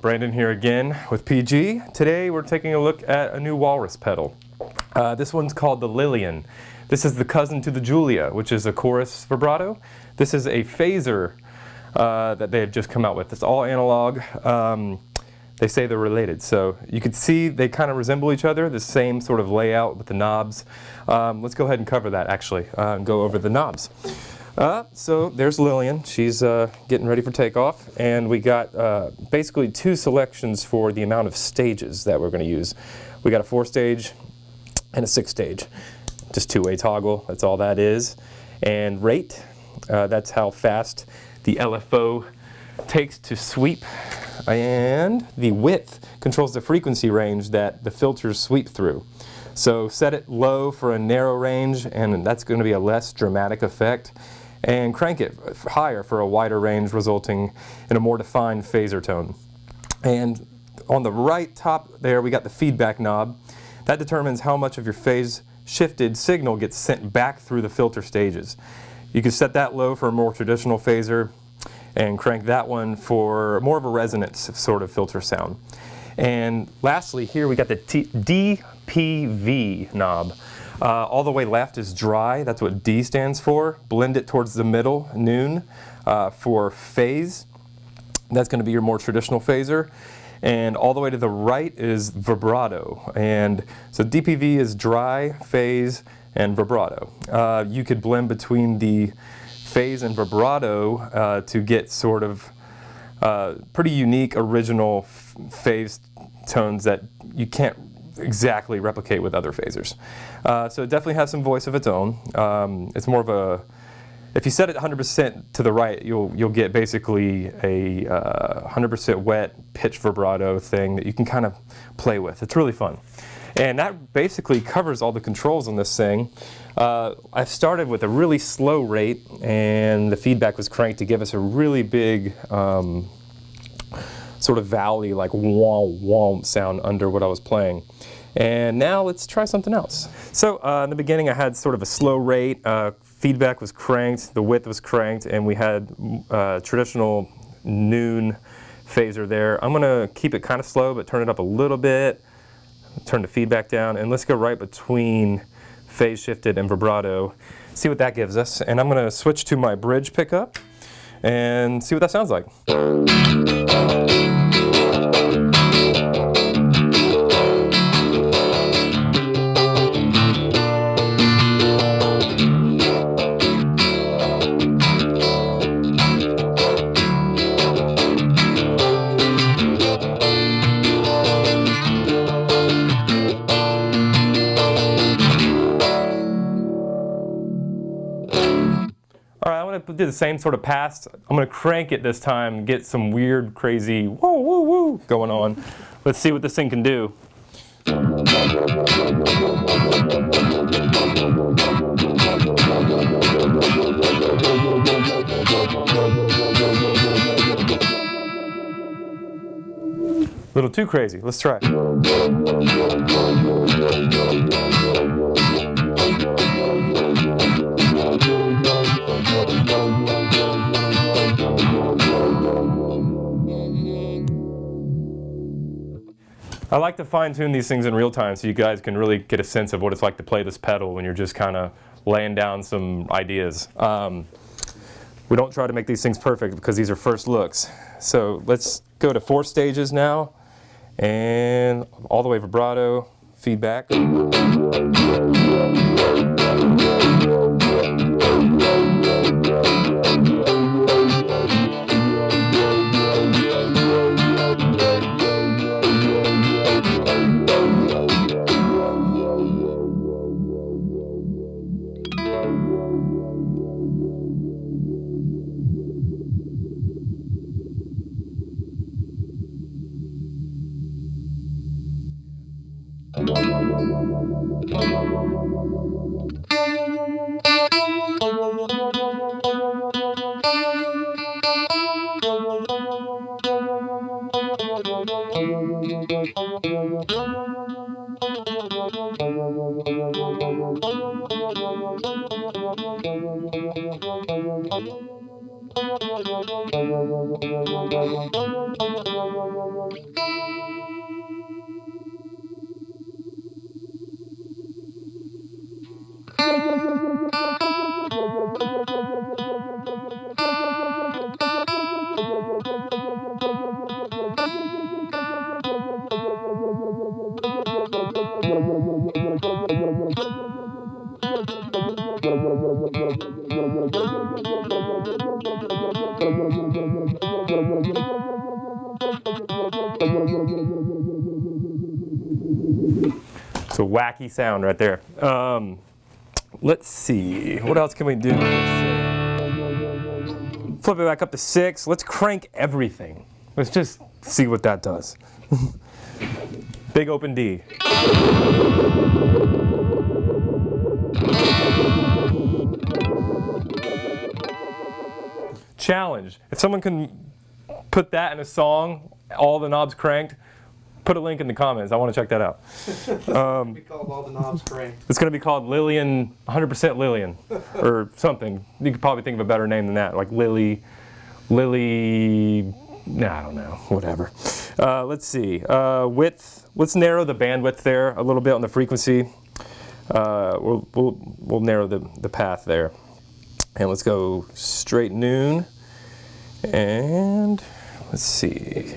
Brandon here again with PG. Today we're taking a look at a new Walrus pedal. This one's called the Lillian. This is the cousin to the Julia, which is a chorus vibrato. This is a phaser that they have just come out with. It's all analog. They say they're related, so you can see they kind of resemble each other, the same sort of layout with the knobs. Let's go ahead and cover that actually, and go over the knobs. So there's Lillian. She's getting ready for takeoff, and we got basically two selections for the amount of stages that we're going to use. We got a 4-stage and a 6-stage. Just two-way toggle, that's all that is. And rate, that's how fast the LFO takes to sweep. And the width controls the frequency range that the filters sweep through. So set it low for a narrow range, and that's going to be a less dramatic effect. And crank it higher for a wider range, resulting in a more defined phaser tone. And on the right top there, we got the feedback knob. That determines how much of your phase shifted signal gets sent back through the filter stages. You can set that low for a more traditional phaser, and crank that one for more of a resonance sort of filter sound. And lastly, here we got the DPV knob. All the way left is dry, that's what D stands for. Blend it towards the middle, noon, for phase. That's going to be your more traditional phaser. And all the way to the right is vibrato. And so DPV is dry, phase, and vibrato. You could blend between the phase and vibrato to get sort of pretty unique original phase tones that you can't exactly replicate with other phasers. So it definitely has some voice of its own. It's more of a, if you set it 100% to the right, you'll get basically a 100% wet pitch vibrato thing that you can kind of play with. It's really fun. And that basically covers all the controls on this thing. I started with a really slow rate, and the feedback was cranked to give us a really big sort of valley, like womp womp sound under what I was playing. And now let's try something else. So in the beginning I had sort of a slow rate, feedback was cranked, the width was cranked, and we had traditional noon phaser there. I'm gonna keep it kind of slow but turn it up a little bit, turn the feedback down, and let's go right between phase shifted and vibrato, see what that gives us. And I'm gonna switch to my bridge pickup and see what that sounds like. Alright, I'm going to do the same sort of pass. I'm going to crank it this time, get some weird, crazy woo woo woo going on. Let's see what this thing can do. A little too crazy. Let's try. I like to fine-tune these things in real time so you guys can really get a sense of what it's like to play this pedal when you're just kind of laying down some ideas. We don't try to make these things perfect because these are first looks. So let's go to 4 stages now, and all the way vibrato, feedback. It's a wacky sound right there. Let's see, what else can we do? Flip it back up to 6. Let's crank everything. Let's just see what that does. Big open D. Challenge. If someone can put that in a song, all the knobs cranked, put a link in the comments. I want to check that out. It's called All the Knobs Cranked. It's going to be called Lillian, 100% Lillian, or something. You could probably think of a better name than that, like Lily, nah, I don't know, whatever. Let's see, width. Let's narrow the bandwidth there a little bit on the frequency. We'll narrow the path there. And let's go straight noon. And let's see.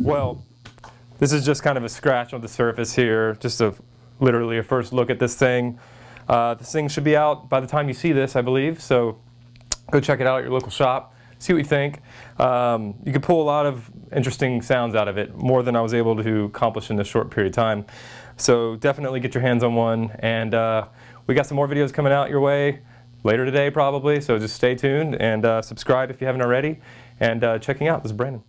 Well, this is just kind of a scratch on the surface here, just literally a first look at this thing. This thing should be out by the time you see this, I believe, so go check it out at your local shop, see what you think. You can pull a lot of interesting sounds out of it, more than I was able to accomplish in this short period of time. So definitely get your hands on one, and we got some more videos coming out your way later today probably, so just stay tuned and subscribe if you haven't already, and checking out. This is Brandon.